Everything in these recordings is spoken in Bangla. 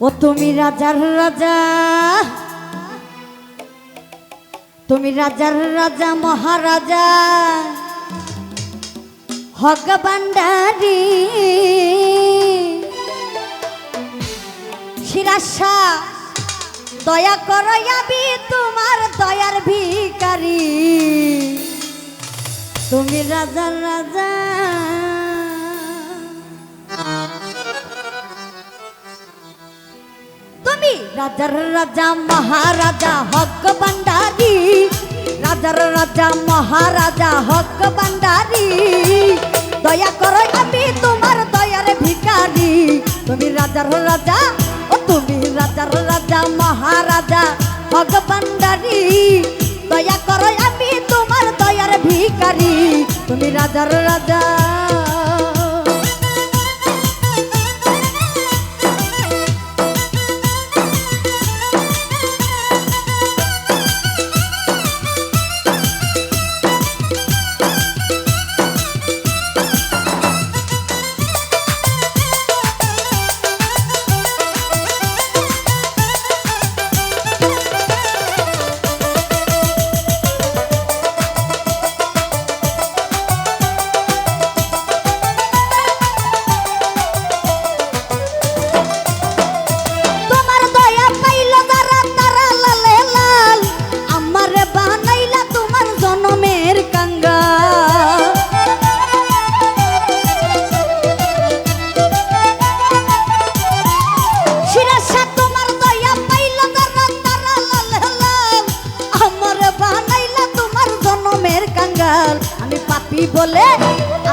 ও তুমি রাজার রাজা, তুমি রাজার রাজা মহারাজা হক ভান্ডারী শিরাশা দয়া করো আমি তোমার দয়ার ভিখারি। তুমি রাজার রাজা, তুমি রাজার রাজা মহারাজা হক ভান্ডারী, রাজার রাজা মহারাজা হক ভান্ডারী দয়া করো আমি তোমার দয়ার ভিখারি। তুমি রাজার রাজা, ও তুমি রাজার রাজা মহারাজা হক ভান্ডারী দয়া করো আমি তোমার দয়ার ভিখারি। তুমি রাজার রাজা,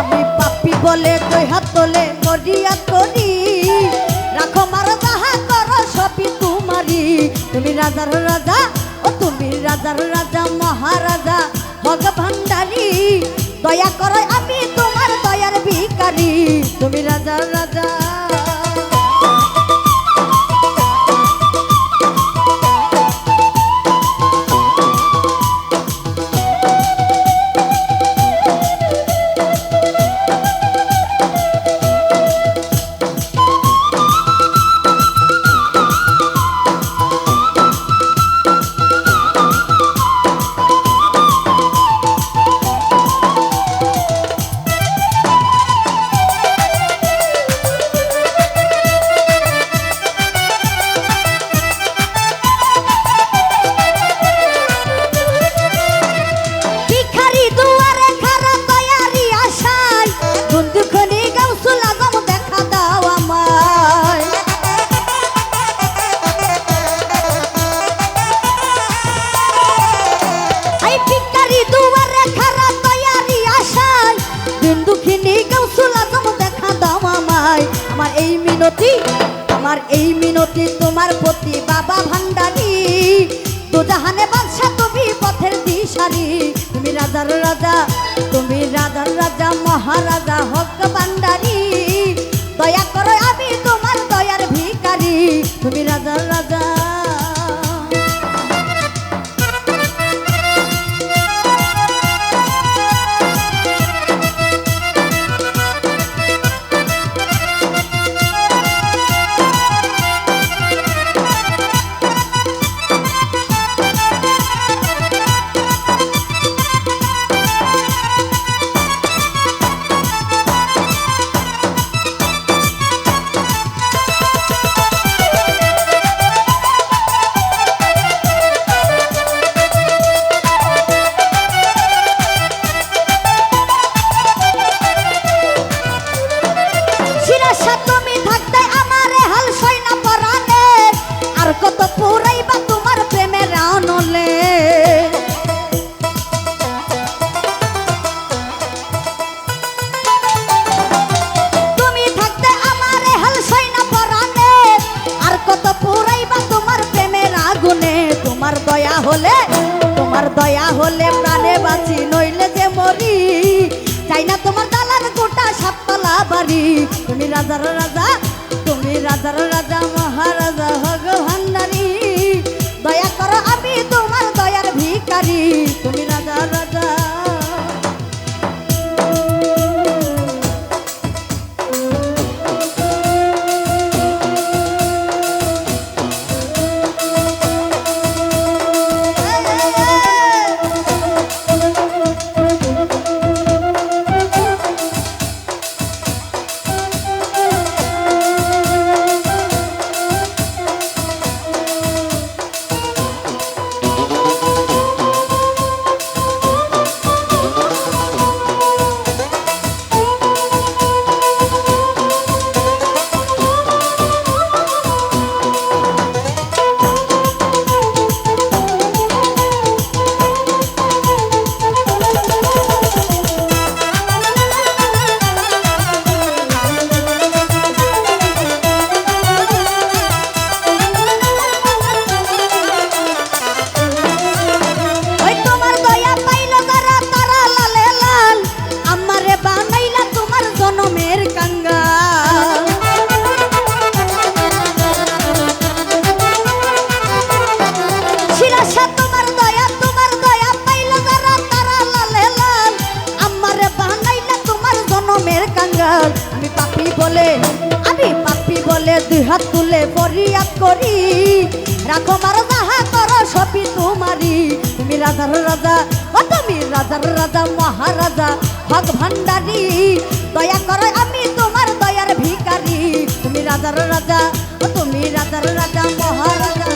আমি পাপি বলে দুই হাত তোলে করিয়া করি রাখো মার যাহা করো সবই তোমারি। তুমি রাজার রাজা, ও তুমি রাজার রাজা মহারাজা হক ভান্ডারী দয়া করো আমি তোমার দয়ার ভিখারি। তুমি রাজার রাজা, আমার এই মিনতি তোমার প্রতি বাবা ভান্ডারী দুজাহানে বাদশা তুমি পথের দিশারি। তুমি রাজার রাজা, তুমি রাজার রাজা মহারাজা হক ভান্ডারী দয়া করো আমি তোমার দয়ার ভিখারি। তুমি রাজার রাজা, কত পুরাইবা তোমার প্রেমের আনলে। তুমি থাকতে আমার হাল সইনা পরানে আর কত পুরাইবা তোমার প্রেমের আগুনে। তোমার দয়া হলে প্রাণে বাঁচি নইলে যে মরি চাই না তোমার দালান গোটা সাততলা বাড়ি। তুমি রাজার রাজা, তুমি রাজার রাজা মহারাজা হক ভান্ডারী দয়া করো আমি তোমার দয়ার ভিখারি। তুমি রাজার রাজা, কাঙ্গাল। আমি পাপী বলে দুই হাত তুলে ফরিয়াদ করি, রাখো মারো যাহা করো সবই তোমারি। তুমি রাজার রাজা, ও তুমি রাজার রাজা মহারাজা হক ভান্ডারি, দয়া করো আমি তোমার দয়ার ভিখারি। তুমি রাজার রাজা, ও তুমি রাজার রাজা মহারাজা।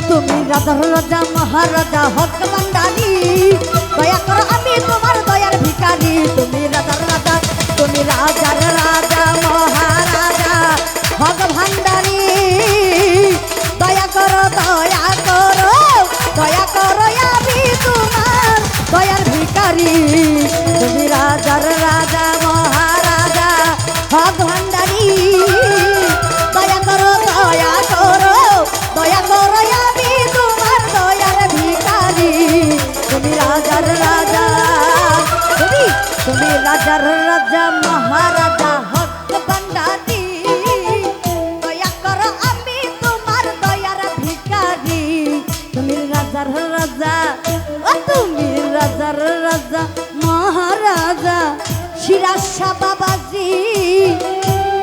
তুমি রাজার রাজা মহারাজা হক ভান্ডারি, দয়া করো আমি তোমার দয়ার ভিখারি। তুমি রাজার রাজা, তুমি রাজার রাজা মহারাজা হক ভান্ডারি, দয়া করো দয়া করো দয়া করো আমি তোমার দয়ার ভিখারি। তুমি রাজার রাজা মহারাজা হক ভান্ডারি, দয়া করো দয়া করো দয়া করো আমি তোমার দয়ার ভিখারি। তুমি রাজার রাজা, তুমি রাজার রাজা মহারাজা হক ভান্ডারি, দয়া করো আমি তোমার দয়ার ভিখারি। তুমি রাজার রাজা, ও তুমি রাজার রাজা মহারাজা শিরাশা বাবাজি,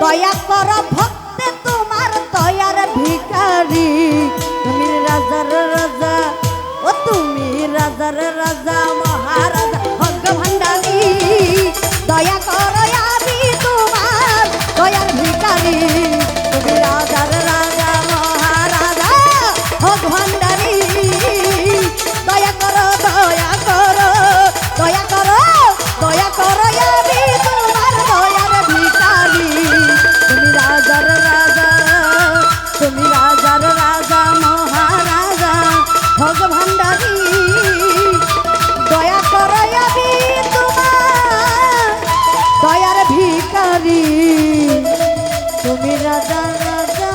দয়া করো ভক্তে তোমার দয়ার ভিখারি। তুমি রাজার রাজা, ও তুমি রাজার রাজা মহারাজা হক ভান্ডারি, দয়া করো আমি তোমার দয়ার ভিখারি। তুমি রাজার রাজা মহারাজা হক ভান্ডারি, দয়া করো দয়া করো দয়া করো দয়া করো আমি তোমার দয়ার ভিখারি। তুমি রাজার রাজা, তুমি রাজার রাজা মহারাজা হক ভান্ডারি, দয়া করো আমি তোমার দয়ার ভিখারি। তুমি রাজার রাজা।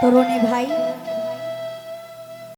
তরুণী ভাই,